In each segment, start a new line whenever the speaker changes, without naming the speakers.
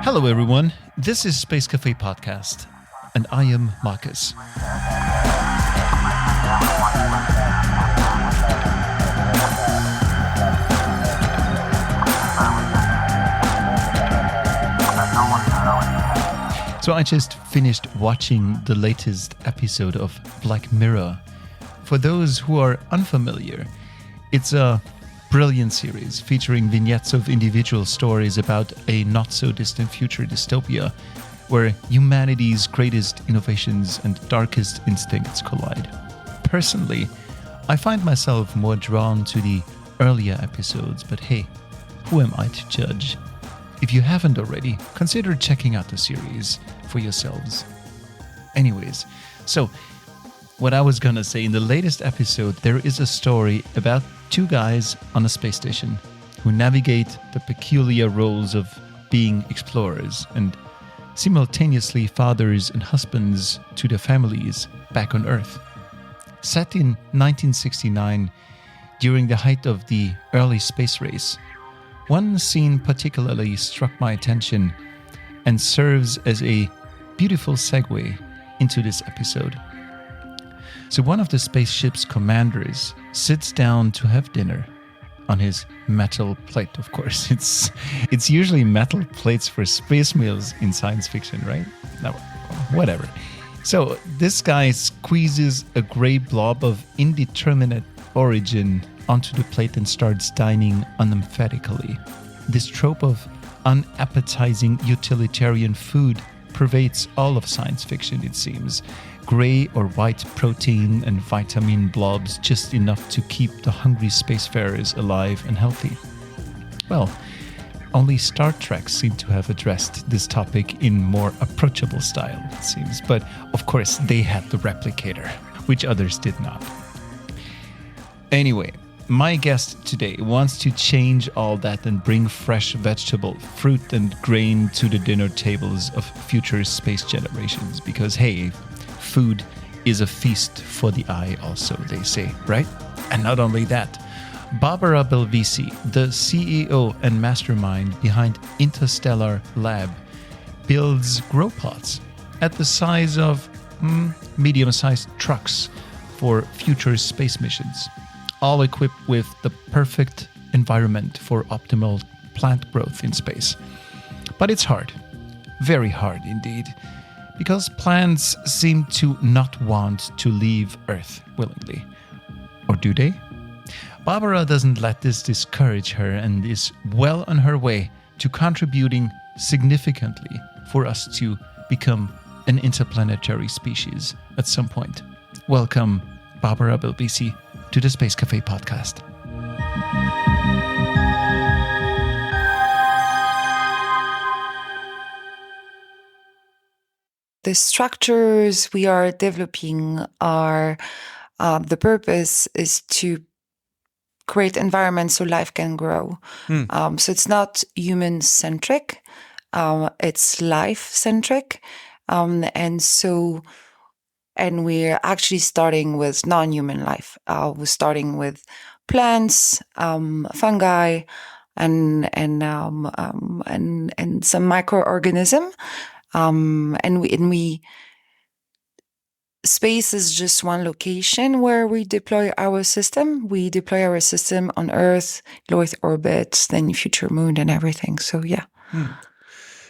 Hello everyone, this is Space Café podcast, and I am Markus. So I just finished watching the latest episode of Black Mirror. For those who are unfamiliar, it's a brilliant series featuring vignettes of individual stories about a not-so-distant future dystopia where humanity's greatest innovations and darkest instincts collide. Personally, I find myself more drawn to the earlier episodes, but hey, who am I to judge? If you haven't already, consider checking out the series for yourselves. Anyways, so what I was gonna say, in the latest episode, there is a story about two guys on a space station who navigate the peculiar roles of being explorers and simultaneously fathers and husbands to their families back on Earth. Set in 1969, during the height of the early space race, one scene particularly struck my attention and serves as a beautiful segue into this episode. So one of the spaceship's commanders sits down to have dinner on his metal plate, of course. It's usually metal plates for space meals in science fiction, right? No, whatever. So this guy squeezes a gray blob of indeterminate origin onto the plate and starts dining unemphatically. This trope of unappetizing utilitarian food pervades all of science fiction, it seems. Gray or white protein and vitamin blobs, just enough to keep the hungry spacefarers alive and healthy. Well, only Star Trek seemed to have addressed this topic in more approachable style, it seems. But of course, they had the replicator, which others did not. Anyway, my guest today wants to change all that and bring fresh vegetable, fruit and grain to the dinner tables of future space generations. Because hey, food is a feast for the eye also, they say, right? And not only that, Barbara Belvisi, the CEO and mastermind behind Interstellar Lab, builds grow pots at the size of medium-sized trucks for future space missions, all equipped with the perfect environment for optimal plant growth in space. But it's hard, very hard indeed, because plants seem to not want to leave Earth willingly. Or do they? Barbara doesn't let this discourage her and is well on her way to contributing significantly for us to become an interplanetary species at some point. Welcome, Barbara Belvisi, to the Space Café podcast.
The structures we are developing are, the purpose is to create environments so life can grow. So it's not human-centric, it's life-centric. And we're actually starting with non-human life. We're starting with plants, fungi, and some microorganism. Space is just one location where we deploy our system. We deploy our system on Earth, low Earth orbit, then future moon and everything. So yeah.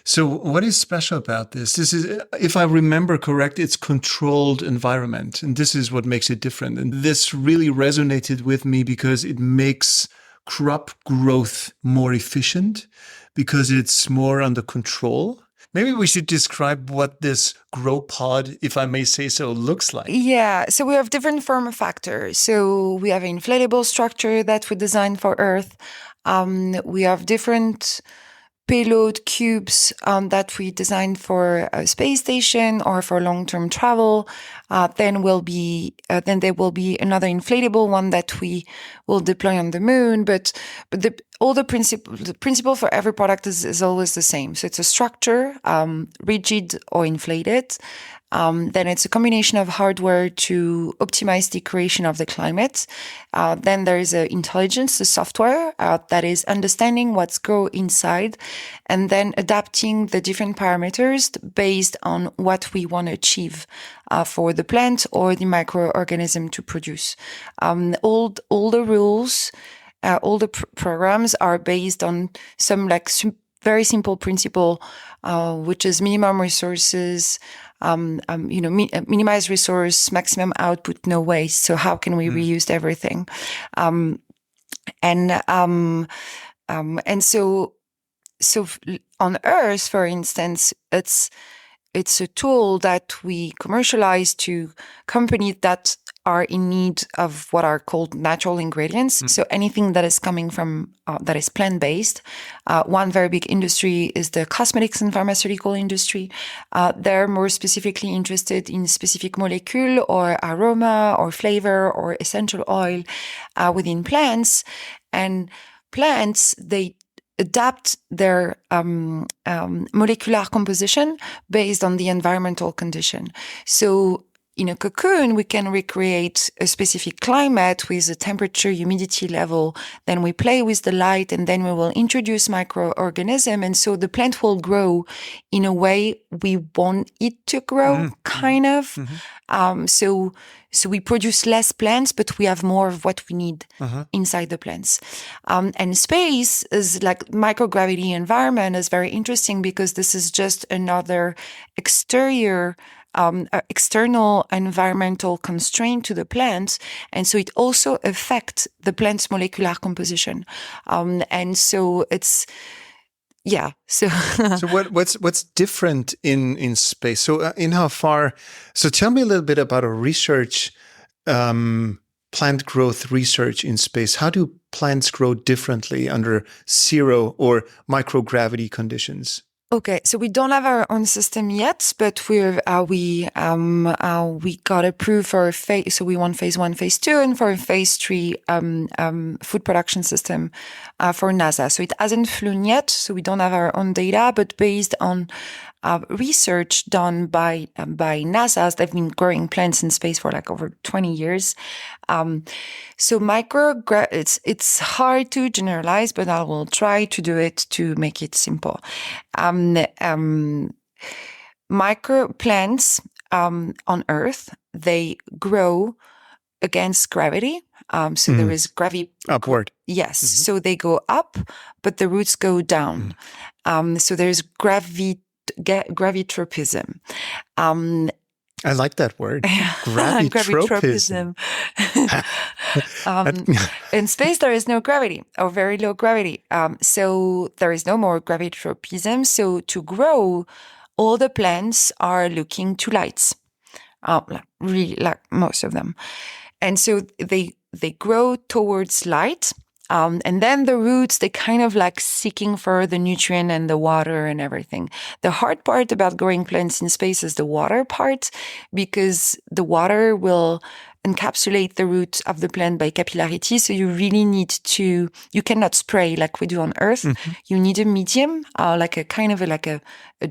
So what is special about this? This is, if I remember correct, it's controlled environment. And this is what makes it different. And this really resonated with me because it makes crop growth more efficient because it's more under control. Maybe we should describe what this grow pod, if I may say so, looks like.
Yeah, so we have different form factors. So we have an inflatable structure that we designed for Earth. We have different payload cubes that we designed for a space station or for long-term travel. Then there will be another inflatable one that we will deploy on the moon. But the principle for every product is always the same. So it's a structure, rigid or inflated, Then it's a combination of hardware to optimize the creation of the climate. Then there is intelligence, the software that is understanding what's go inside, and then adapting the different parameters based on what we want to achieve for the plant or the microorganism to produce. All the rules, all the programs are based on some very simple principle, which is minimum resources, minimize resource, maximum output, no waste. So how can we reuse everything? And so on Earth, for instance, it's a tool that we commercialize to companies that are in need of what are called natural ingredients. So anything that is coming from, that is plant-based. One very big industry is the cosmetics and pharmaceutical industry. They're more specifically interested in specific molecule or aroma or flavor or essential oil within plants. And plants, they adapt their molecular composition based on the environmental condition. So in a cocoon, we can recreate a specific climate with a temperature, humidity level. Then we play with the light, and then we will introduce microorganism. And so the plant will grow in a way we want it to grow, kind of. So we produce less plants, but we have more of what we need inside the plants. And space is like microgravity environment is very interesting because this is just another external environmental constraint to the plants. And so it also affects the plant's molecular composition. And so it's, yeah. So
what's different in space? So in how far? So tell me a little bit about a research, plant growth research in space. How do plants grow differently under zero or microgravity conditions?
Okay, so we don't have our own system yet, but we got approved for a phase. So we want phase 1, phase 2, and for a phase 3 food production system for NASA. So it hasn't flown yet, so we don't have our own data, but based on research done by NASA, they've been growing plants in space for like over 20 years. So it's hard to generalize, but I will try to do it to make it simple. Micro plants on Earth, they grow against gravity. So there is gravity
upward.
Yes. So they go up, but the roots go down. So there's gravitropism.
I like that word. Gravitropism.
In space, there is no gravity or very low gravity. So there is no more gravitropism. So to grow, all the plants are looking to lights, like most of them. And so they grow towards light. And then the roots, they kind of like seeking for the nutrient and the water and everything. The hard part about growing plants in space is the water part, because the water will encapsulate the root of the plant by capillarity. So you really need you cannot spray like we do on Earth. You need a medium, like a kind of like a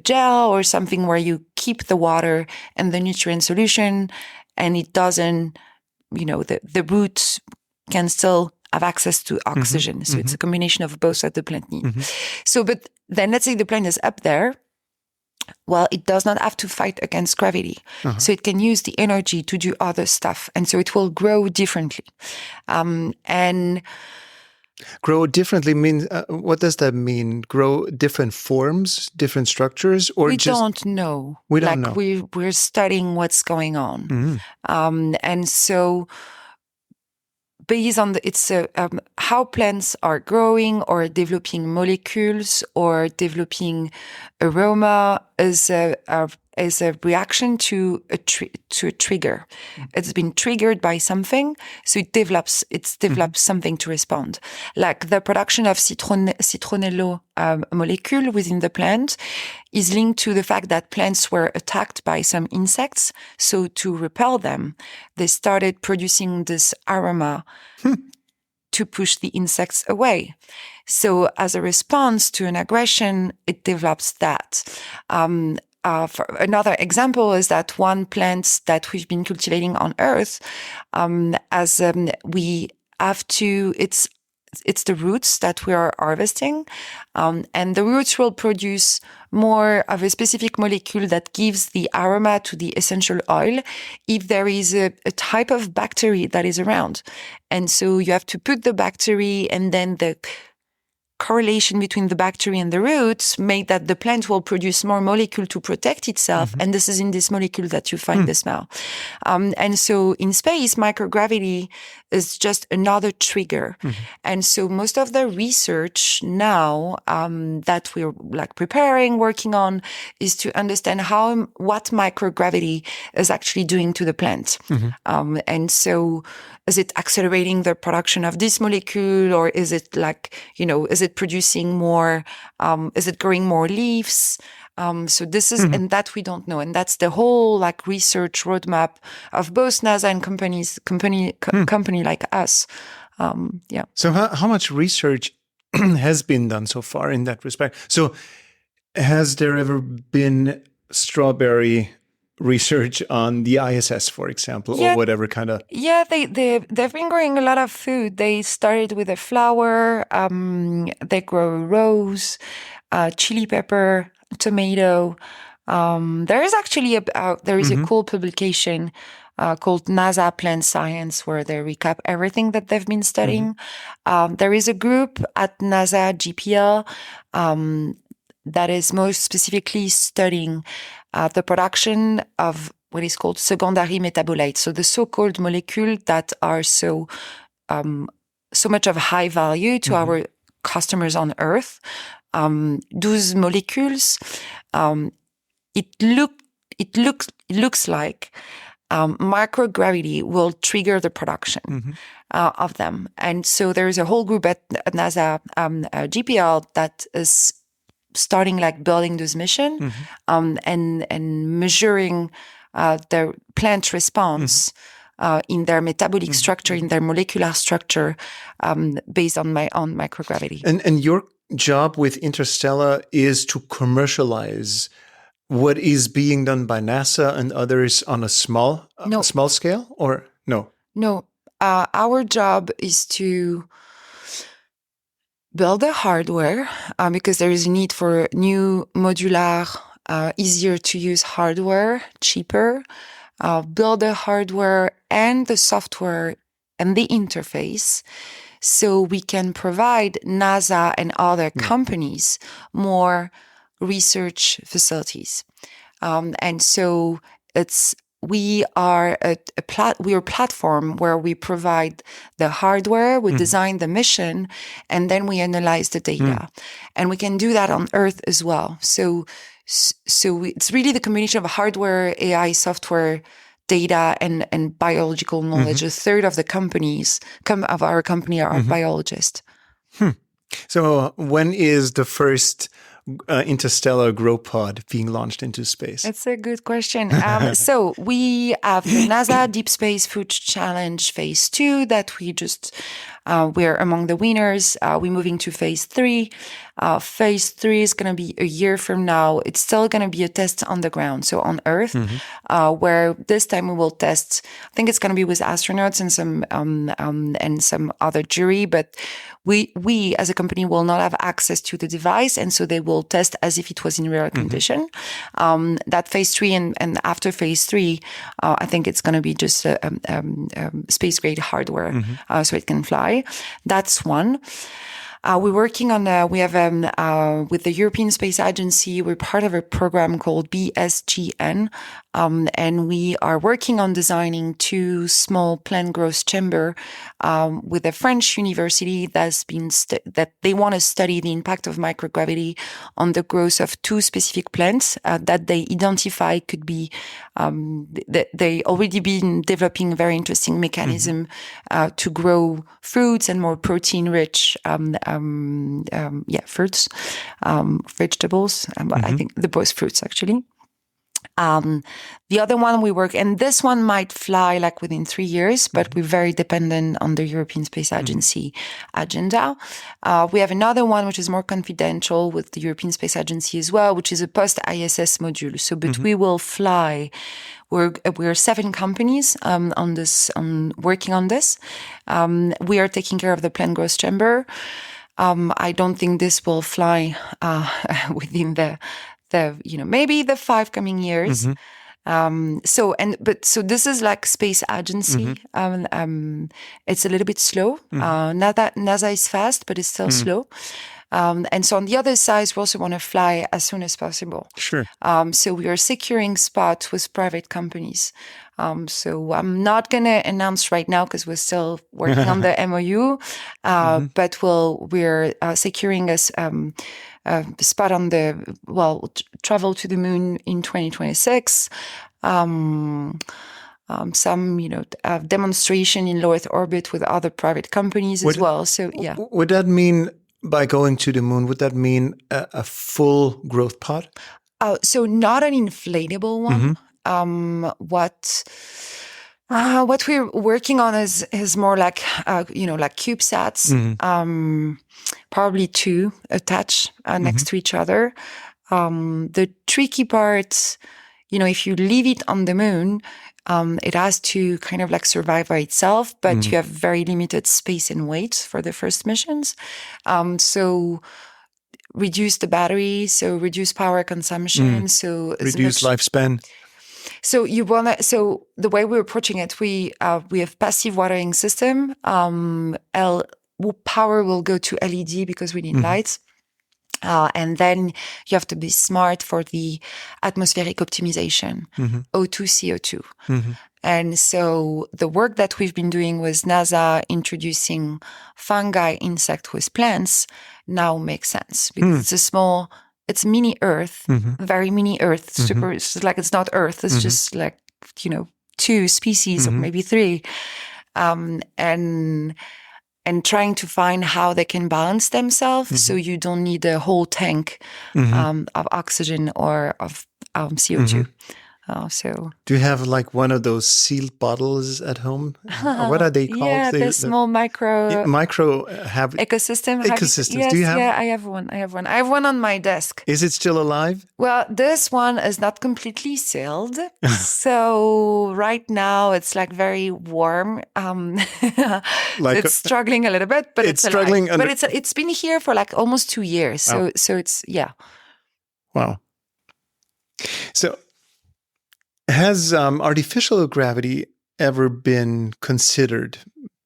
gel or something where you keep the water and the nutrient solution, and it doesn't, the roots can still have access to oxygen. So it's a combination of both that the plant needs. So, but then let's say the plant is up there. Well, it does not have to fight against gravity. So it can use the energy to do other stuff. And so it will grow differently. And
grow differently means, what does that mean? Grow different forms, different structures, or
we don't know.
We don't know.
We're studying what's going on. And so based on how plants are growing or developing molecules or developing aroma is a reaction to a trigger. It's been triggered by something, so it develops something to respond. Like the production of citronello molecule within the plant is linked to the fact that plants were attacked by some insects. So to repel them, they started producing this aroma to push the insects away. So as a response to an aggression, it develops that. for another example is that one plant that we've been cultivating on Earth, we have to, it's the roots that we are harvesting, and the roots will produce more of a specific molecule that gives the aroma to the essential oil if there is a type of bacteria that is around. And so you have to put the bacteria, and then the correlation between the bacteria and the roots made that the plant will produce more molecule to protect itself. And this is in this molecule that you find the smell. And so in space, microgravity is just another trigger. And so most of the research now that we're like preparing, working on, is to understand what microgravity is actually doing to the plant. And so is it accelerating the production of this molecule, or is it is it producing more, is it growing more leaves? So this is, and that we don't know. And that's the whole like research roadmap of both NASA and company like us.
So how much research has been done so far in that respect? So has there ever been strawberry research on the ISS, for example, or whatever kind of?
Yeah, they've been growing a lot of food. They started with a flower. They grow rose, chili pepper, tomato. There is actually a cool publication called NASA Plant Science, where they recap everything that they've been studying. There is a group at NASA GPL that is most specifically studying the production of what is called secondary metabolites. So the so-called molecules that are so much of high value to our customers on Earth. Those molecules, it looks like microgravity will trigger the production of them. And so there's a whole group at NASA GPL that is starting like building this mission and measuring their plant response in their metabolic structure, in their molecular structure, based on microgravity.
And your job with Interstellar is to commercialize what is being done by NASA and others on a small scale, or no?
No, our job is to build the hardware because there is a need for new modular, easier to use hardware, cheaper. Build the hardware and the software and the interface so we can provide NASA and other companies more research facilities. And so we are a platform where we provide the hardware, we design the mission, and then we analyze the data. And we can do that on Earth as well. So it's really the combination of hardware, AI, software, data, and biological knowledge. A third of the companies of our company are biologists.
So when is the first interstellar grow pod being launched into space?
That's a good question. So we have the NASA Deep Space Food Challenge Phase 2 that we're among the winners. We're moving to Phase 3. Phase 3 is going to be a year from now. It's still going to be a test on the ground, so on Earth, where this time we will test. I think it's going to be with astronauts and some other jury, but we as a company will not have access to the device, and so they will test as if it was in real condition. That Phase 3 and after Phase 3, I think it's going to be just space grade hardware, so it can fly. That's one. We're working on, with the European Space Agency, we're part of a program called BSGN, and we are working on designing 2 small plant growth chamber with a French university that they want to study the impact of microgravity on the growth of 2 specific plants that they identify could be, they already been developing a very interesting mechanism to grow fruits and more protein-rich fruits, vegetables. I think both fruits actually. The other one we work, and this one might fly like within 3 years, but we're very dependent on the European Space Agency agenda. We have another one which is more confidential with the European Space Agency as well, which is a post-ISS module. So, but we will fly. We're 7 companies working on this. We are taking care of the plant growth chamber. I don't think this will fly within the maybe the 5 coming years. So this is like space agency. It's a little bit slow. NASA is fast, but it's still slow. And so on the other side, we also want to fly as soon as possible.
Sure.
So we are securing spots with private companies. So I'm not going to announce right now because we're still working on the MOU. But we're securing a spot on travel to the moon in 2026. Some demonstration in low Earth orbit with other private companies as well. So yeah.
Would that mean, by going to the moon, would that mean a full growth pod?
So not an inflatable one. What we're working on is more like CubeSats, probably 2 attached next to each other. The tricky part, if you leave it on the moon, it has to kind of like survive by itself, but you have very limited space and weight for the first missions. So reduce the battery, so reduce power consumption, so
reduce lifespan.
So the way we're approaching it, we have passive watering system. Power will go to LED because we need lights. And then you have to be smart for the atmospheric optimization, O2, CO2. And so the work that we've been doing with NASA introducing fungi, insect with plants now makes sense because it's mini Earth, very mini Earth, super, it's like it's not Earth, it's just like, 2 species or maybe 3. And trying to find how they can balance themselves so you don't need a whole tank of oxygen or of CO2.
Do you have like one of those sealed bottles at home? What are they called?
Yeah, the small micro ecosystem.
Ecosystems. Do you have?
Yeah, I have one. I have one on my desk.
Is it still alive?
Well, this one is not completely sealed. So right now it's like very warm. It's struggling a little bit, but it's struggling. But it's been here for like almost 2 years. So it's
Wow. So has artificial gravity ever been considered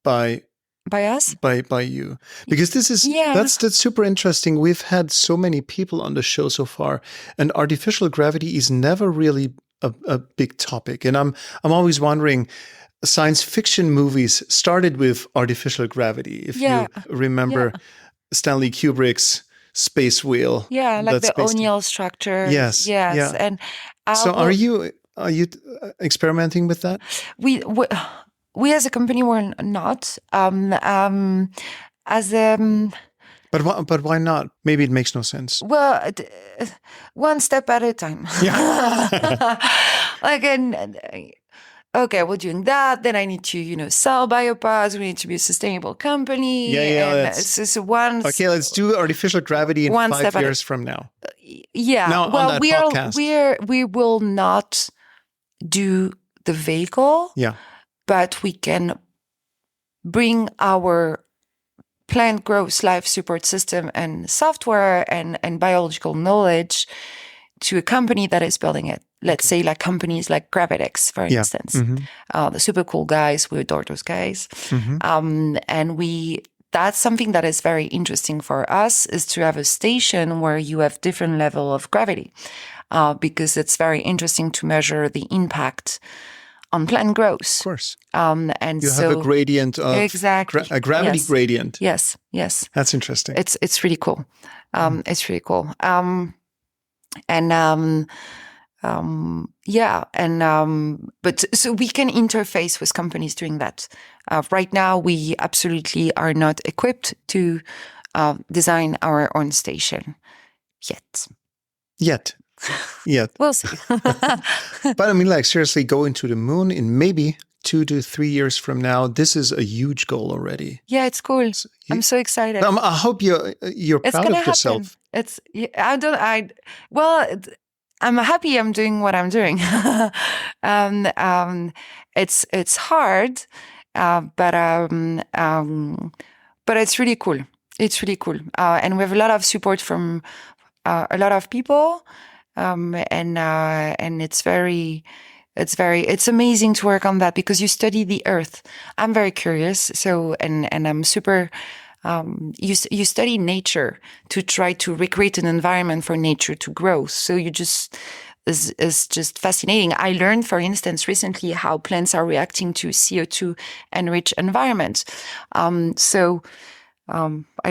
by
us?
By you? Because that's super interesting. We've had so many people on the show so far, and artificial gravity is never really a big topic. And I'm always wondering, science fiction movies started with artificial gravity. If you remember Stanley Kubrick's Space Whale.
Yeah, like the O'Neill structure.
Yes.
Yes. And
so are you experimenting with that?
We as a company were not.
But why not? Maybe it makes no sense.
Well, one step at a time.
Yeah.
Okay, we're doing that. Then I need to, sell BioPods. We need to be a sustainable company.
Yeah.
Okay,
let's do artificial gravity in 5 years from now.
Yeah.
Now,
well,
on that podcast.
we will not do the vehicle.
Yeah.
But we can bring our plant growth life support system and software and biological knowledge to a company that is building it. Let's say like companies like Gravitex, for instance. The super cool guys, we adore those guys. And that's something that is very interesting for us, is to have a station where you have different level of gravity, because it's very interesting to measure the impact on plant growth. Of
course.
And
you have a gradient of a gravity gradient.
Yes.
That's interesting.
It's really cool. It's really cool. But so we can interface with companies doing that. Right now, we absolutely are not equipped to design our own station yet.
Yeah.
We'll see.
But I mean, like, seriously, going to the moon in maybe 2 to 3 years from now, this is a huge goal already.
Yeah, it's cool. I'm so excited.
I hope you're
It's
proud
gonna
of yourself.
happen. I'm happy I'm doing what I'm doing. It's hard, but it's really cool. It's really cool. And we have a lot of support from a lot of people. And it's amazing to work on that because you study the earth. I'm very curious. So, and I'm super, you study nature to try to recreate an environment for nature to grow. So is just fascinating. I learned, for instance, recently how plants are reacting to CO2 enriched environments. I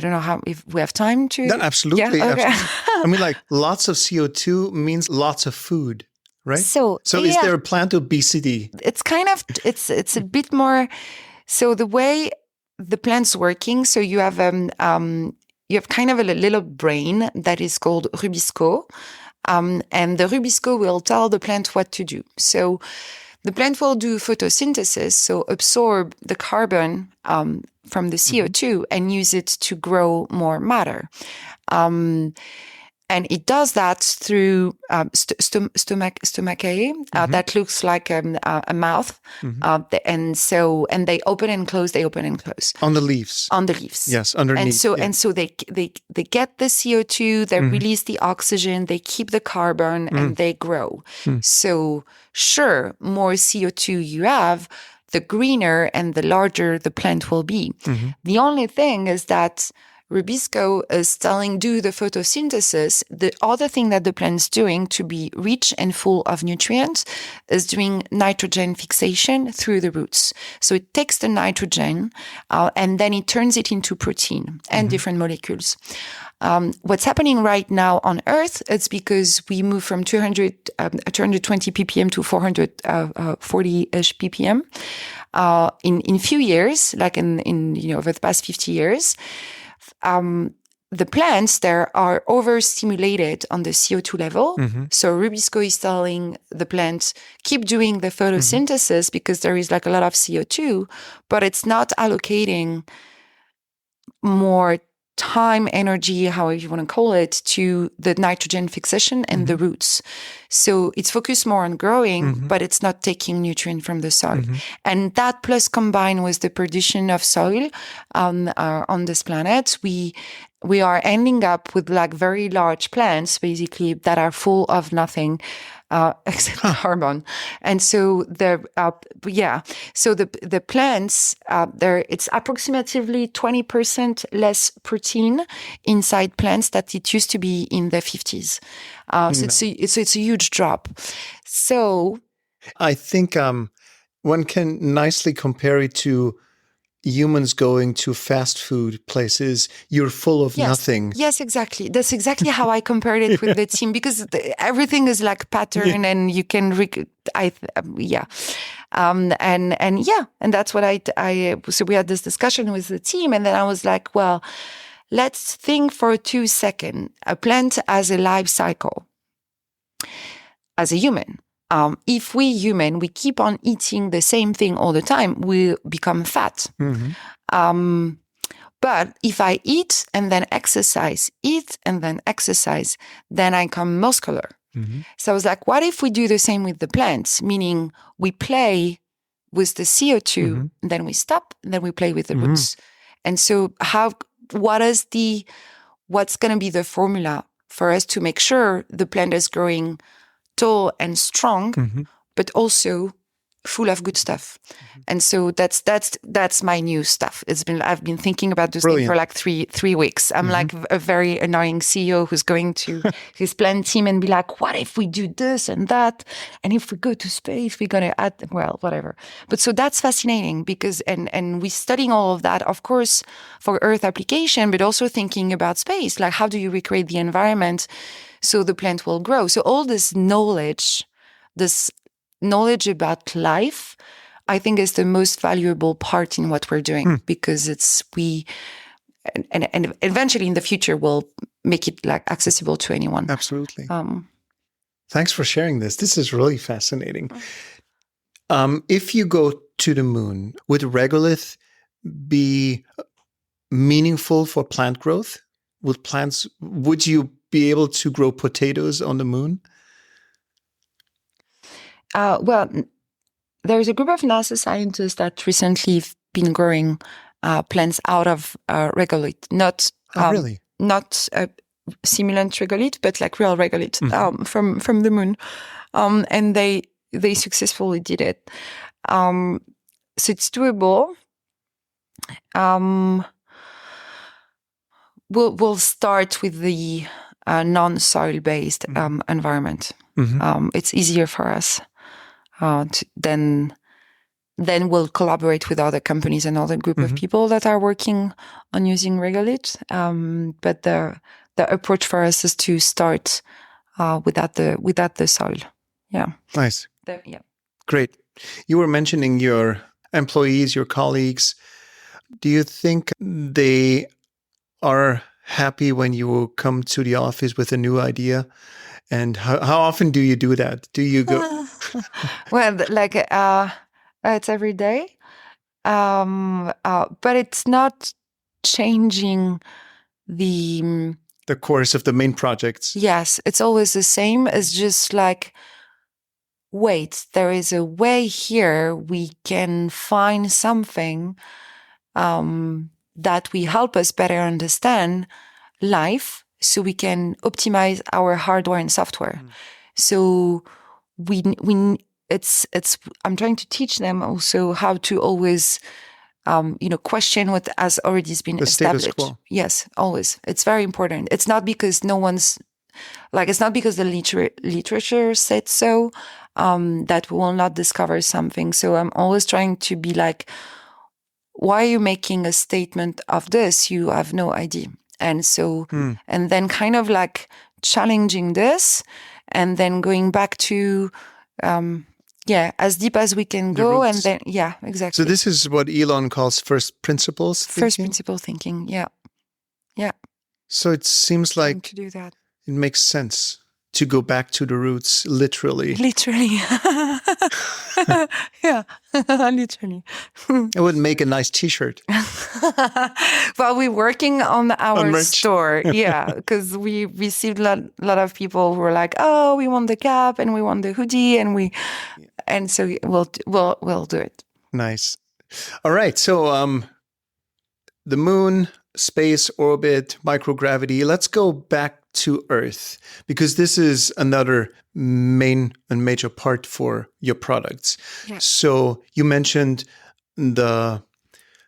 don't know if we have time to.
No, absolutely.
Yeah? Okay.
Absolutely. I mean, like, lots of CO2 means lots of food, right?
So
is there a plant obesity?
It's kind of, it's a bit more. So the way the plant's working, so you have kind of a little brain that is called rubisco. And the rubisco will tell the plant what to do. So the plant will do photosynthesis, so absorb the carbon from the CO2 and use it to grow more matter. And it does that through stomachae that looks like a mouth, and they open and close. They open and close
on the leaves.
On the leaves,
yes, underneath.
And so they get the CO2, they release the oxygen, they keep the carbon, and they grow. So sure, more CO2 you have, the greener and the larger the plant will be. The only thing is that Rubisco is do the photosynthesis. The other thing that the plant's doing to be rich and full of nutrients is doing nitrogen fixation through the roots. So it takes the nitrogen and then it turns it into protein and different molecules. What's happening right now on Earth is because we move from 220 ppm to 440-ish ppm in few years, like in over the past 50 years. The plants there are overstimulated on the CO2 level. So Rubisco is telling the plant, keep doing the photosynthesis because there is like a lot of CO2, but it's not allocating more time, energy, however you want to call it, to the nitrogen fixation and the roots. So it's focused more on growing, but it's not taking nutrient from the soil. And that plus combined with the perdition of soil on this planet, we are ending up with like very large plants, basically, that are full of nothing except carbon. And so the plants it's approximately 20% less protein inside plants that it used to be in the 50s. So it's a huge drop. So
I think one can nicely compare it to humans going to fast food places. You're full of nothing.
Yes, exactly. That's exactly how I compared it with the team, because everything is like pattern and you can, and that's what so we had this discussion with the team, and then I was like, well, let's think for 2 seconds. A plant has a life cycle as a human. If we human, we keep on eating the same thing all the time, we become fat. But if I eat and then exercise, then I become muscular. So I was like, what if we do the same with the plants? Meaning we play with the CO2, and then we stop, and then we play with the roots. And so what's going to be the formula for us to make sure the plant is growing tall and strong, but also full of good stuff. And so that's my new stuff. I've been thinking about this thing for like three weeks. I'm like a very annoying CEO who's going to his plant team and be like, what if we do this and that? And if we go to space, we're going to add, well, whatever. But so that's fascinating because, and we're studying all of that, of course, for Earth application, but also thinking about space. Like, how do you recreate the environment so the plant will grow? So all this knowledge about life, I think, is the most valuable part in what we're doing, because and eventually in the future we'll make it like accessible to anyone.
Absolutely. Thanks for sharing this. This is really fascinating. If you go to the moon, would regolith be meaningful for plant growth? Would you be able to grow potatoes on the moon?
Well, there's a group of NASA scientists that recently have been growing plants out of regolith, not
really?
Not simulant regolith, but like real regolith from the moon, and they successfully did it. So it's doable. We'll start with the non-soil based environment. It's easier for us. Then we'll collaborate with other companies and other group of people that are working on using regolith. But the approach for us is to start without the soil. Yeah.
Nice. Great. You were mentioning your employees, your colleagues. Do you think they are happy when you come to the office with a new idea? And how often do you do that? Do you go?
Well, like it's every day, but it's not changing the
course of the main projects.
Yes, it's always the same. It's just like, wait, there is a way here. We can find something that will help us better understand life, so we can optimize our hardware and software. So I'm trying to teach them also how to always, question what has already been established.
Status quo.
Yes, always. It's very important. It's not because it's not because the literature said so, that we will not discover something. So I'm always trying to be like, why are you making a statement of this? You have no idea. And so, and then kind of like challenging this, and then going back to, as deep as we can go.
Roots.
And then, exactly.
So this is what Elon calls first principles thinking?
First principle thinking. Yeah.
So it seems like
to do that.
It makes sense to go back to the roots, literally.
Literally. Yeah, literally.
It would make a nice T-shirt.
Well, we're working on our store. Yeah, because we received a lot of people who were like, "Oh, we want the cap and we want the hoodie, and so we'll do it."
Nice. All right. So, the moon, space, orbit, microgravity. Let's go back to Earth, because this is another main and major part for your products.
Yeah.
So you mentioned the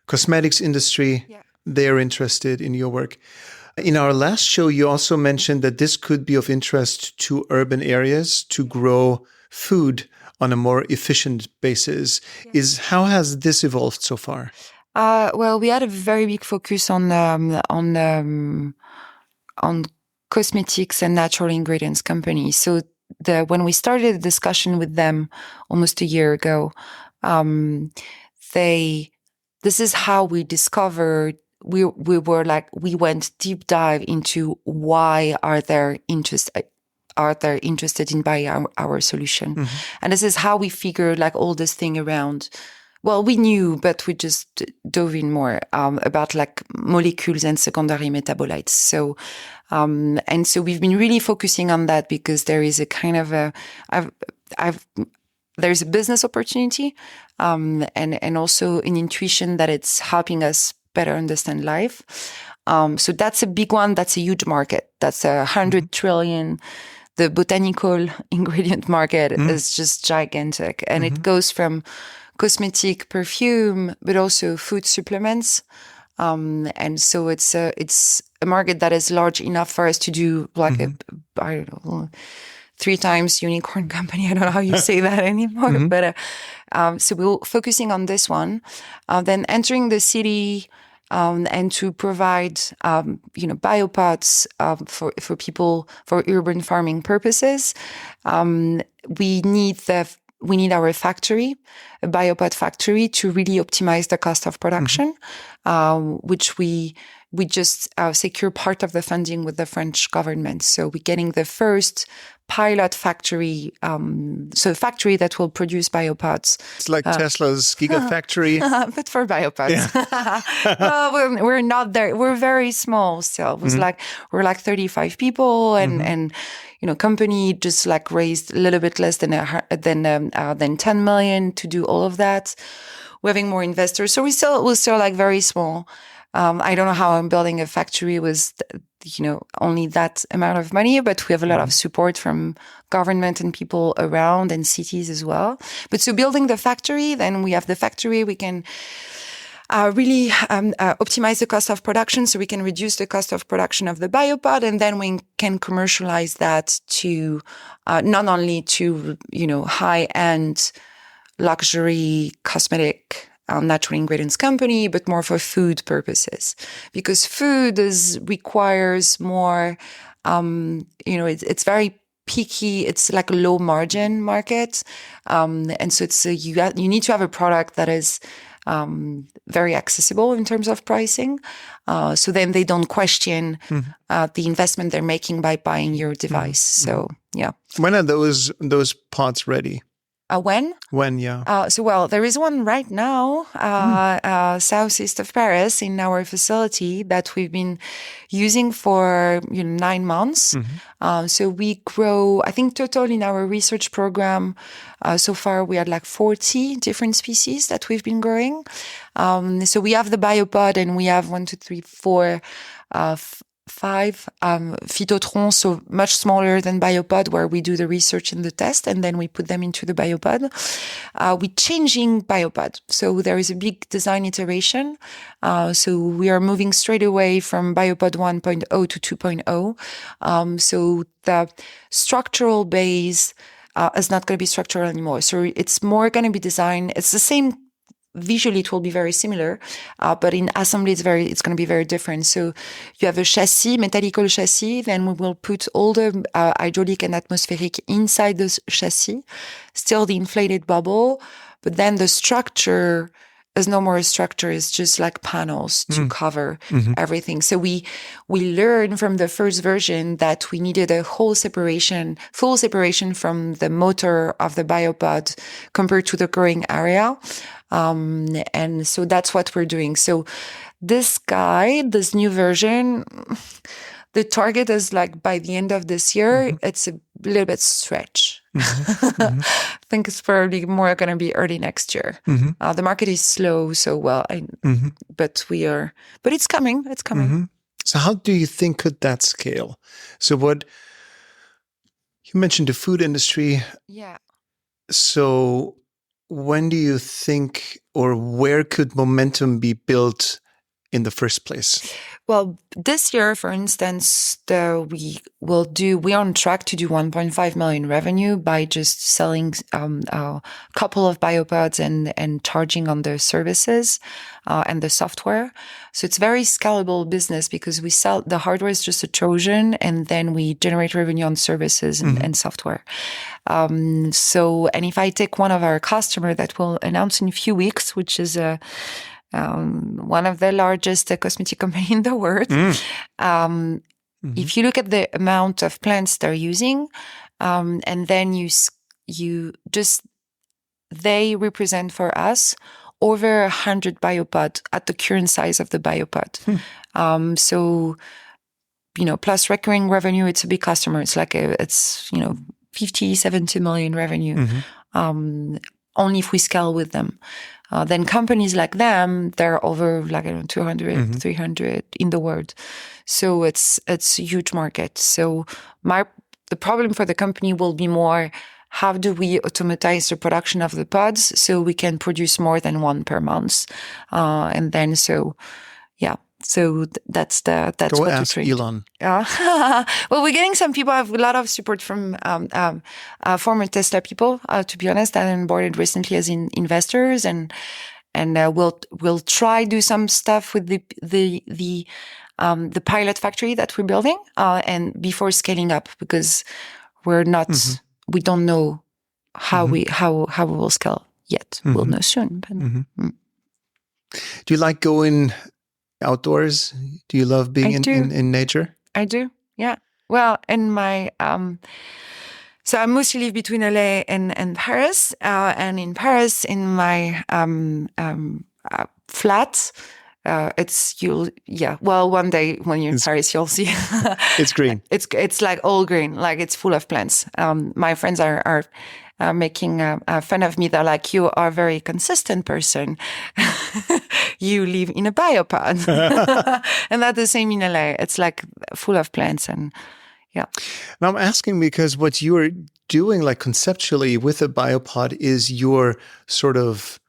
cosmetics industry.
Yeah.
They're interested in your work. In our last show, you also mentioned that this could be of interest to urban areas to grow food on a more efficient basis. Yeah. How has this evolved so far?
Well, we had a very big focus on cosmetics and natural ingredients companies. So when we started the discussion with them almost a year ago, this is how we discovered, we went deep dive into why are they interested in buying our solution. Mm-hmm. And this is how we figured like all this thing around. Well, we knew, but we just dove in more about like molecules and secondary metabolites. So, and so we've been really focusing on that because there is a kind of there's a business opportunity, and also an intuition that it's helping us better understand life. So that's a big one. That's a huge market. That's 100 trillion. The botanical ingredient market is just gigantic, and it goes from cosmetic, perfume, but also food supplements. And so it's a market that is large enough for us to do like I don't know, 3 times unicorn company. I don't know how you say that anymore, but so we're focusing on this one, then entering the city, and to provide, BioPods, for people, for urban farming purposes. We need we need our factory, a BioPod factory, to really optimize the cost of production, which we just secure part of the funding with the French government. So we're getting the first pilot factory, so a factory that will produce biopods.
It's like Tesla's gigafactory.
But for biopods. Well, we're not there. We're very small still. It was we're like 35 people and company just like raised a little bit less than 10 million to do all of that. We're having more investors. So we're still like very small. I don't know how I'm building a factory with, only that amount of money, but we have a lot of support from government and people around and cities as well. But so building the factory, then we have the factory, we can really optimize the cost of production, so we can reduce the cost of production of the BioPod, and then we can commercialize that to not only to, high-end luxury cosmetic natural ingredients company, but more for food purposes, because food requires more, it's very picky. It's like a low margin market. And so it's, you need to have a product that is, very accessible in terms of pricing. So then they don't question, the investment they're making by buying your device. So, yeah.
When are those pods ready?
When?
When, yeah.
So there is one right now, southeast of Paris in our facility that we've been using for 9 months. So we grow, I think total in our research program, so far we had like 40 different species that we've been growing. So we have the BioPod and we have 5 phytotrons, so much smaller than BioPod, where we do the research and the test, and then we put them into the BioPod. We're changing BioPod. So there is a big design iteration. So we are moving straight away from BioPod 1.0 to 2.0. So the structural base is not going to be structural anymore. So it's more going to be designed. It's the same. Visually, it will be very similar, but in assembly, it's going to be very different. So you have a chassis, metallical chassis, then we will put all the hydraulic and atmospheric inside the chassis, still the inflated bubble, but then the structure is no more a structure. It's just like panels to cover everything. So we learned from the first version that we needed a full separation from the motor of the BioPod compared to the growing area. And so that's what we're doing. So this new version, the target is like by the end of this year, it's a little bit stretch. I think it's probably more going to be early next year. The market is slow, but it's coming. It's coming.
So how do you think could that scale? So what you mentioned, the food industry.
Yeah.
So when do you think, or where could momentum be built in the first place?
Well, this year, for instance, we're on track to do 1.5 million revenue by just selling a couple of BioPods and charging on the services and the software. So it's very scalable business because we sell the hardware is just a Trojan, and then we generate revenue on services and software. And if I take one of our customers that we'll announce in a few weeks, which is one of the largest cosmetic company in the world. If you look at the amount of plants they're using, and then they represent for us over 100 BioPod at the current size of the BioPod. Plus recurring revenue, it's a big customer. It's like 50, 70 million revenue. Only if we scale with them. Then companies like them, they're over 200, 300 in the world. So it's a huge market. So the problem for the company will be more, how do we automatize the production of the pods so we can produce more than one per month? So that's
Go
what
ask Elon.
Well, we're getting some people. I have a lot of support from former Tesla people, to be honest, that onboarded recently as investors, and we'll try do some stuff with the pilot factory that we're building, and before scaling up, because we don't know How we will scale yet. We'll know soon. But,
Do you like going outdoors? Do you love being in nature?
I do. Yeah. Well, in my so I mostly live between LA and Paris, and in Paris, in my flat. Well, one day when you're in Paris, you'll see.
It's green.
It's like all green, like it's full of plants. My friends are making fun of me. They're like, "You are a very consistent person. You live in a BioPod," and that's the same in LA. It's like full of plants and. Yeah.
Now I'm asking because what you are doing, like conceptually with a BioPod, is you're sort of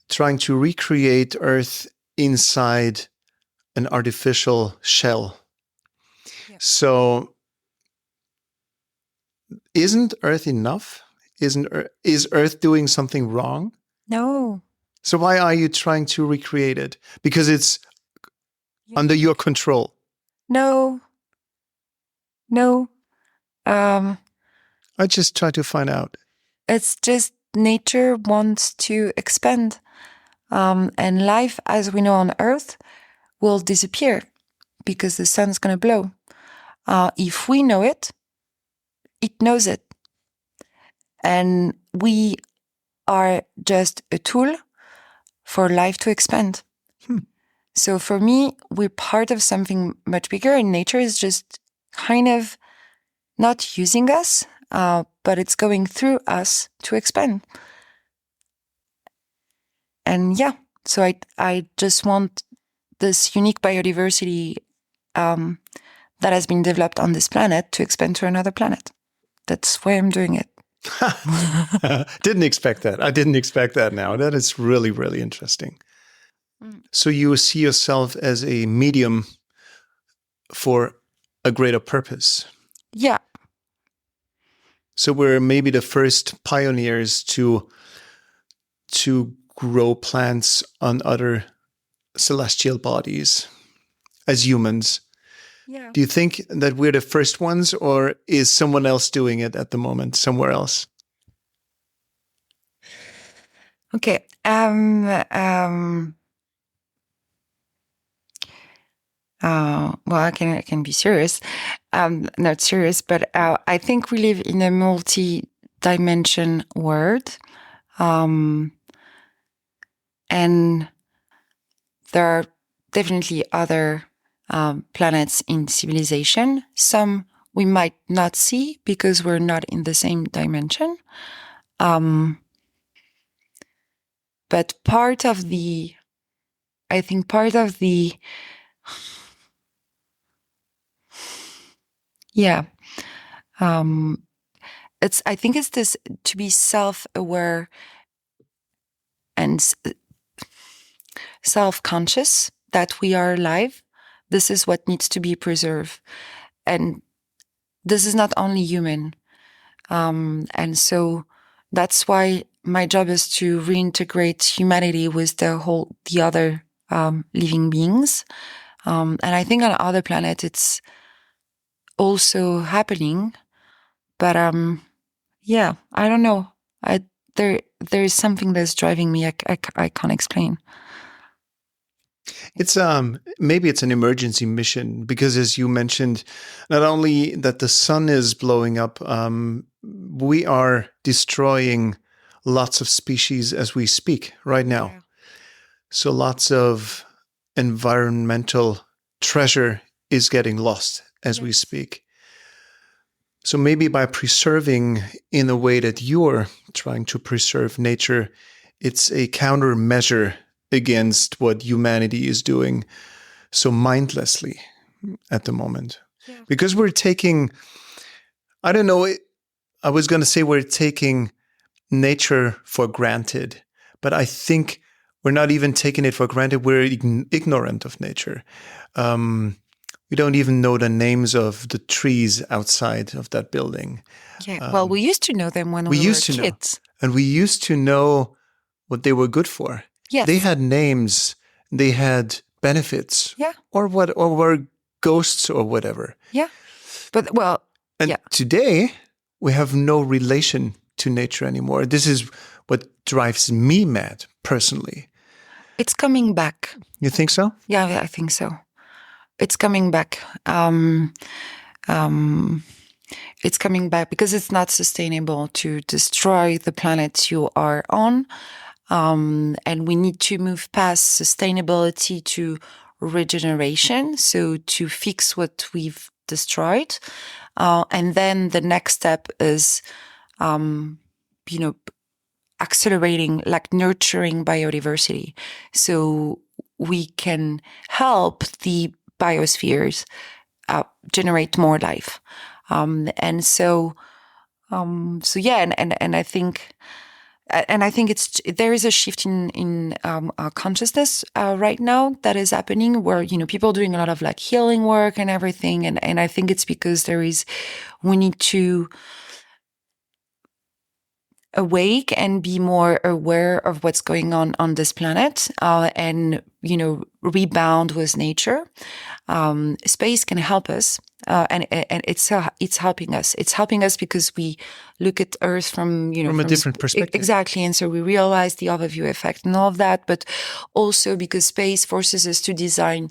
trying to recreate Earth inside an artificial shell. Yeah. So isn't Earth enough? Is Earth doing something wrong?
No.
So why are you trying to recreate it? Because it's under your control.
No.
I just try to find out.
It's just nature wants to expand. And life, as we know on Earth, will disappear because the sun's going to blow. If we know it, it knows it. And we are just a tool for life to expand. So for me, we're part of something much bigger, and nature is just kind of not using us, but it's going through us to expand. And yeah, so I just want this unique biodiversity that has been developed on this planet to expand to another planet. That's why I'm doing it.
Didn't expect that. I didn't expect that now. That is really, really interesting. So you see yourself as a medium for a greater purpose.
Yeah.
So we're maybe the first pioneers to grow plants on other celestial bodies as humans.
Yeah.
Do you think that we're the first ones, or is someone else doing it at the moment somewhere else?
Okay. Well, I can be serious. Not serious, but I think we live in a multi-dimension world. And there are definitely other planets in civilization. Some we might not see because we're not in the same dimension. But part of the yeah. I think it's this to be self-aware and self-conscious that we are alive. This is what needs to be preserved. And this is not only human. And so that's why my job is to reintegrate humanity with the other living beings. And I think on other planets, it's also happening, but yeah, I don't know. There's something that's driving me. I can't explain.
It's maybe it's an emergency mission because, as you mentioned, not only that the sun is blowing up, we are destroying lots of species as we speak right now. Yeah. So lots of environmental treasure is getting lost as we speak. So maybe by preserving in the way that you're trying to preserve nature, it's a countermeasure against what humanity is doing so mindlessly at the moment. Yeah. Because we're taking, I don't know, I was going to say we're taking nature for granted, but I think we're not even taking it for granted. We're ignorant of nature. We don't even know the names of the trees outside of that building.
Yeah, well, we used to know them when we were kids.
And we used to know what they were good for.
Yes.
They had names, they had benefits.
Yeah.
Or were ghosts or whatever.
Yeah. But, well,
and today, we have no relation to nature anymore. This is what drives me mad personally.
It's coming back.
You think so?
Yeah, I think so. It's coming back. It's coming back because it's not sustainable to destroy the planet you are on. And we need to move past sustainability to regeneration. So to fix what we've destroyed. And then the next step is, accelerating, like nurturing biodiversity. So we can help the biospheres generate more life. And I think there is a shift in our consciousness right now that is happening, where people are doing a lot of like healing work and everything, and I think it's because we need to awake and be more aware of what's going on this planet, and rebound with nature. Space can help us, and it's helping us. It's helping us because we look at Earth from
a different perspective.
Exactly, and so we realize the overview effect and all of that. But also because space forces us to design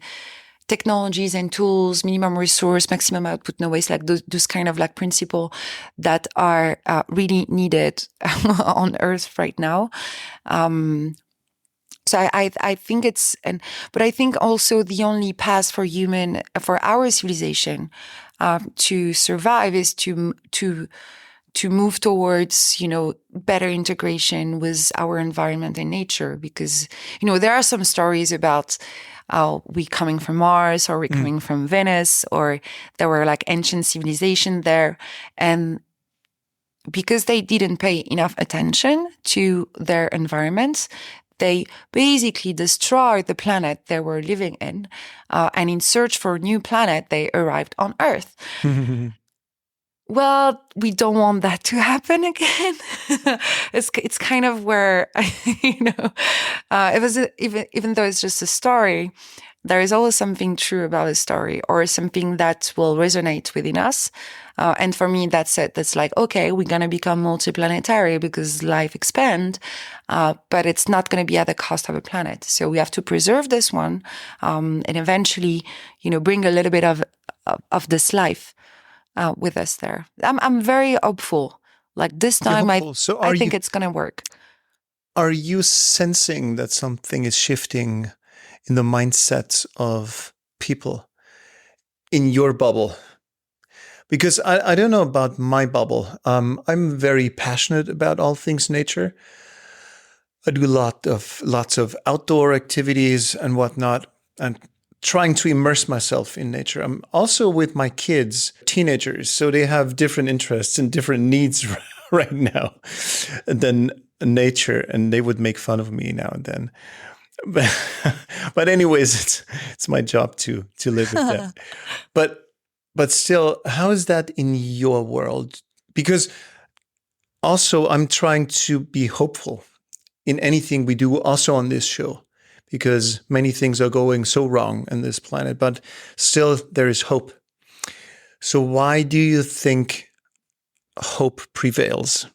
technologies and tools, minimum resource, maximum output, no waste, like those kind of like principle that are really needed on Earth right now. So I think but I think also the only path for our civilization to survive is to move towards, better integration with our environment and nature, because, there are some stories about we coming from Mars, or we coming from Venus, or there were like ancient civilization there. And because they didn't pay enough attention to their environments, they basically destroyed the planet they were living in. And in search for a new planet, they arrived on Earth. Well, we don't want that to happen again. It's kind of where, it was even though it's just a story, there is always something true about a story, or something that will resonate within us. And for me, that's it. That's like, okay, we're going to become multi-planetary because life expands, but it's not going to be at the cost of a planet. So we have to preserve this one, and eventually, bring a little bit of this life with us there. I'm very hopeful. Like this time, I think it's going to work.
Are you sensing that something is shifting in the mindset of people in your bubble? Because I don't know about my bubble. I'm very passionate about all things nature. I do lots of outdoor activities and whatnot, and trying to immerse myself in nature. I'm also with my kids, teenagers, so they have different interests and different needs right now than nature, and they would make fun of me now and then. But anyways, it's my job to live with that. But still, how is that in your world? Because also I'm trying to be hopeful in anything we do, also on this show, because many things are going so wrong in this planet, but still there is hope. So why do you think hope prevails?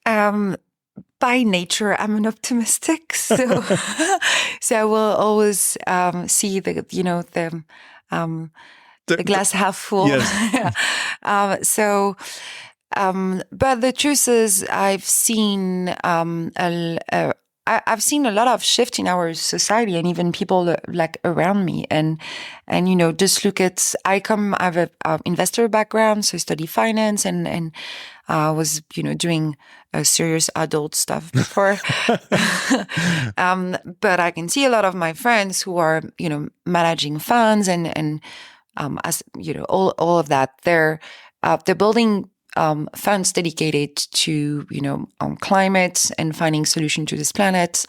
By nature, I'm an optimistic, so so I will always see the glass half full.
Yes.
But the truth is, I've seen I've seen a lot of shift in our society, and even people like around me. And just look at, I have an investor background, so I study finance, and was doing serious adult stuff before. But I can see a lot of my friends who are managing funds and as all of that. They're building funds dedicated to climate and finding solution to this planet.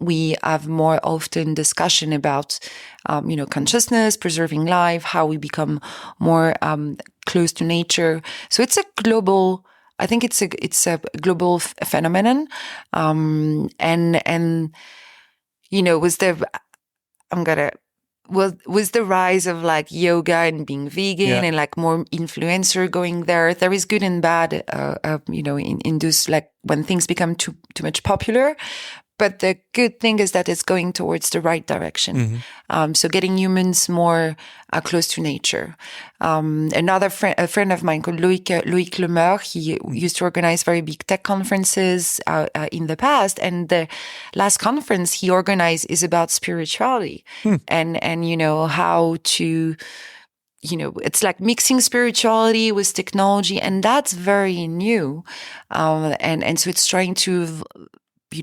We have more often discussion about consciousness, preserving life, how we become more close to nature. So it's a global. I think it's a global phenomenon, and with the, I'm gonna with the rise of like yoga and being vegan and like more influencer going there is good and bad, in those, like when things become too much popular. But the good thing is that it's going towards the right direction. So getting humans more close to nature. A friend of mine called Loïc Lemeur, he used to organize very big tech conferences in the past. And the last conference he organized is about spirituality and how to, it's like mixing spirituality with technology, and that's very new. And so it's trying to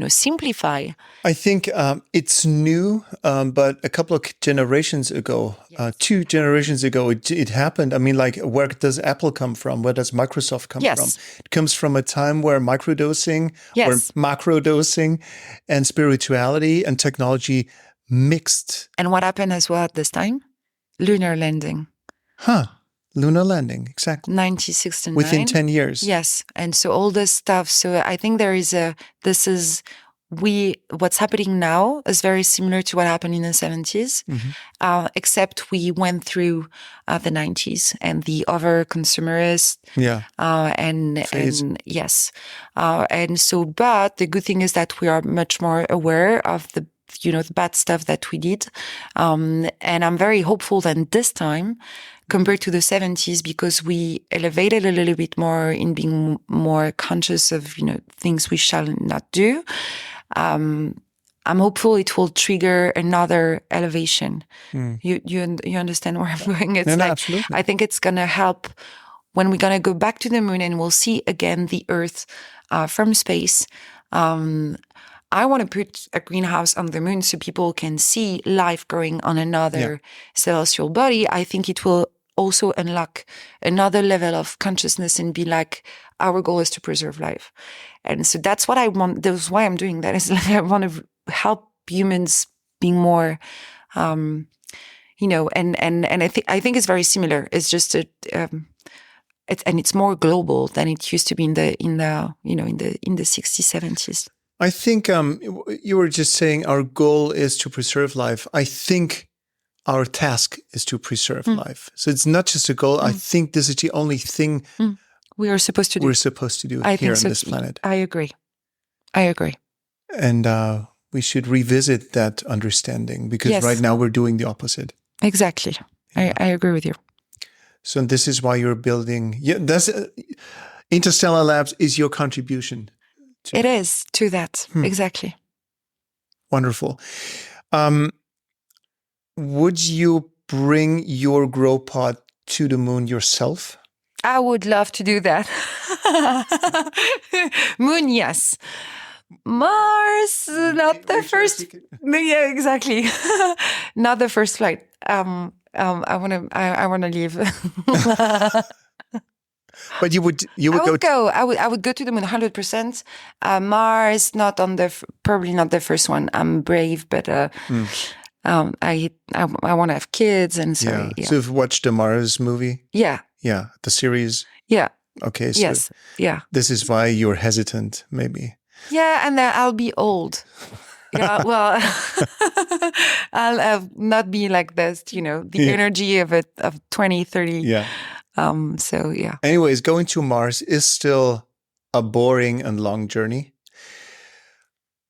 simplify.
I think it's new, but a couple of generations ago, 2 generations ago, it happened. I mean, like, where does Apple come from? Where does Microsoft come from? It comes from a time where microdosing or macrodosing and spirituality and technology mixed.
And what happened as well at this time? Lunar landing.
Lunar landing, exactly.
1969.
Within 10 years.
Yes. And so all this stuff. So I think what's happening now is very similar to what happened in the 70s, except we went through the 90s and the over-consumerist. But the good thing is that we are much more aware of the bad stuff that we did. And I'm very hopeful that this time, compared to the 70s, because we elevated a little bit more in being more conscious of, things we shall not do. I'm hopeful it will trigger another elevation. You understand where I'm going? It's
absolutely.
I think it's going to help when we're going to go back to the moon and we'll see again the Earth from space. I want to put a greenhouse on the moon so people can see life growing on another celestial body. I think it will also unlock another level of consciousness and be like, our goal is to preserve life. And so that's what I want. That's why I'm doing that. Is like I want to help humans being more, and I think it's very similar. It's just it's more global than it used to be in the 60s, 70s.
I think you were just saying our goal is to preserve life. I think our task is to preserve life. So it's not just a goal. I think this is the only thing
we are supposed to do.
We're supposed to do here on this planet.
I agree.
And we should revisit that understanding because right now we're doing the opposite.
Exactly. Yeah. I agree with you.
So this is why you're building. Interstellar Labs is your contribution.
It is to that. Exactly.
Wonderful. Would you bring your grow pod to the moon yourself?
I would love to do that. Moon, yes. Mars, not the first. Yeah, exactly. Not the first flight. I wanna leave.
But you would go.
I would go to the moon 100%. Mars, probably not the first one. I'm brave, but I want to have kids, and so
So you've watched the Mars movie?
Yeah,
the series.
Yeah.
Okay. So this is why you're hesitant, maybe.
Yeah, and then I'll be old. Yeah, well, I'll not be like this. The energy of 20, 30.
Yeah.
So yeah.
Anyways, going to Mars is still a boring and long journey.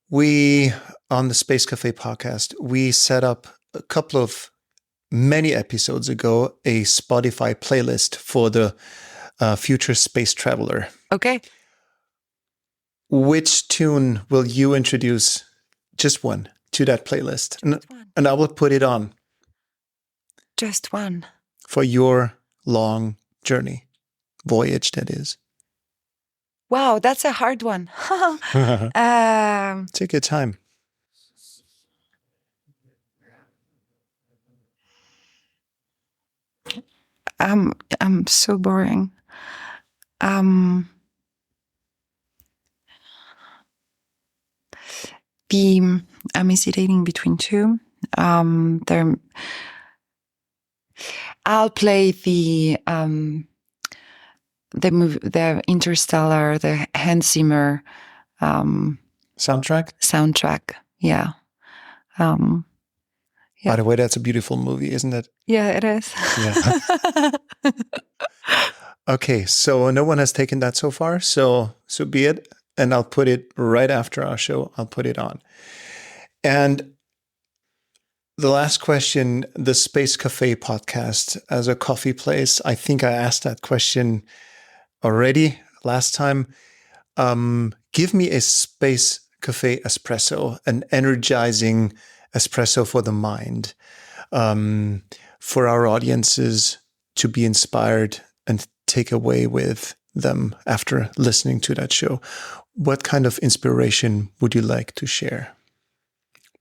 We, on the Space Café podcast, we set up many episodes ago, a Spotify playlist for the future space traveler.
Okay.
Which tune will you introduce, just one, to that playlist? And I will put it on.
Just one.
For your long voyage, that is.
Wow, that's a hard one.
Take your time.
I'm so boring. I'm hesitating between two. I'll play the movie, the Interstellar, the Hans Zimmer
soundtrack.
Yeah. Yeah.
By the way, that's a beautiful movie, isn't it?
Yeah, it is.
Yeah. Okay, so no one has taken that so far, so be it. And I'll put it right after our show. I'll put it on. And the last question, the Space Café podcast as a coffee place. I think I asked that question already last time. Give me a Space Café espresso, an energizing espresso for the mind, for our audiences to be inspired and take away with them after listening to that show. What kind of inspiration would you like to share?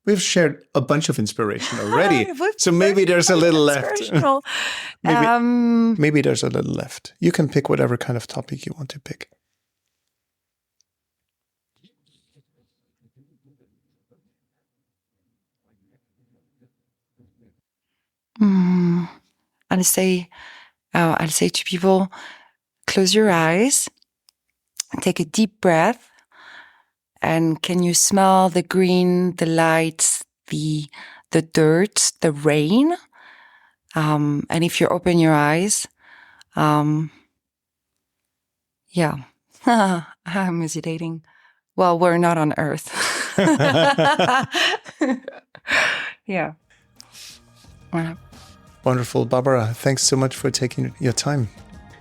We've shared a bunch of inspiration already, so maybe there's a little left. maybe there's a little left. You can pick whatever kind of topic you want to pick.
I'll say to people, close your eyes, take a deep breath, and can you smell the green, the lights, the dirt, the rain? And if you open your eyes, yeah, I'm hesitating. Well, we're not on Earth. Yeah.
Wonderful. Barbara, thanks so much for taking your time.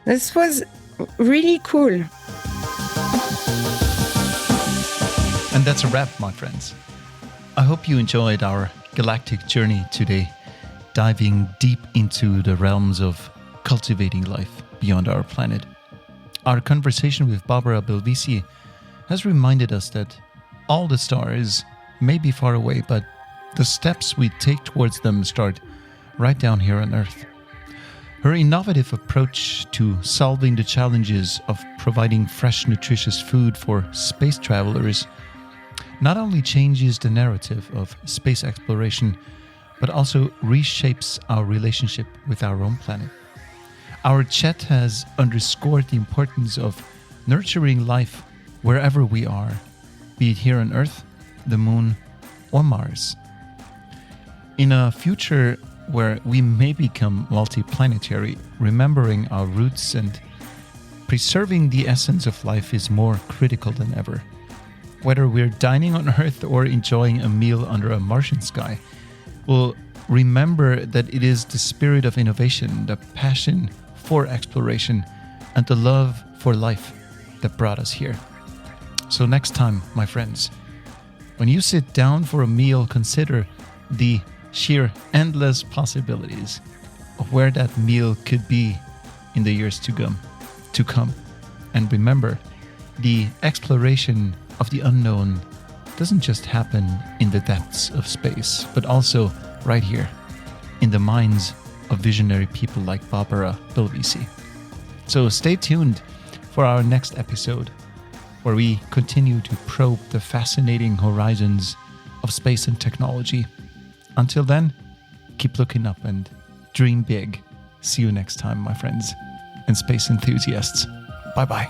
This was really cool.
And that's a wrap, my friends. I hope you enjoyed our galactic journey today, diving deep into the realms of cultivating life beyond our planet. Our conversation with Barbara Belvisi has reminded us that all the stars may be far away, but the steps we take towards them start right down here on Earth. Her innovative approach to solving the challenges of providing fresh, nutritious food for space travelers not only changes the narrative of space exploration, but also reshapes our relationship with our own planet. Our chat has underscored the importance of nurturing life wherever we are, be it here on Earth, the Moon, or Mars. In a future where we may become multi-planetary, remembering our roots and preserving the essence of life is more critical than ever. Whether we're dining on Earth or enjoying a meal under a Martian sky, we'll remember that it is the spirit of innovation, the passion for exploration, and the love for life that brought us here. So next time, my friends, when you sit down for a meal, consider the sheer endless possibilities of where that meal could be in the years to come. And remember, the exploration of the unknown doesn't just happen in the depths of space, but also right here in the minds of visionary people like Barbara Belvisi. So stay tuned for our next episode, where we continue to probe the fascinating horizons of space and technology. Until then, keep looking up and dream big. See you next time, my friends and space enthusiasts. Bye-bye.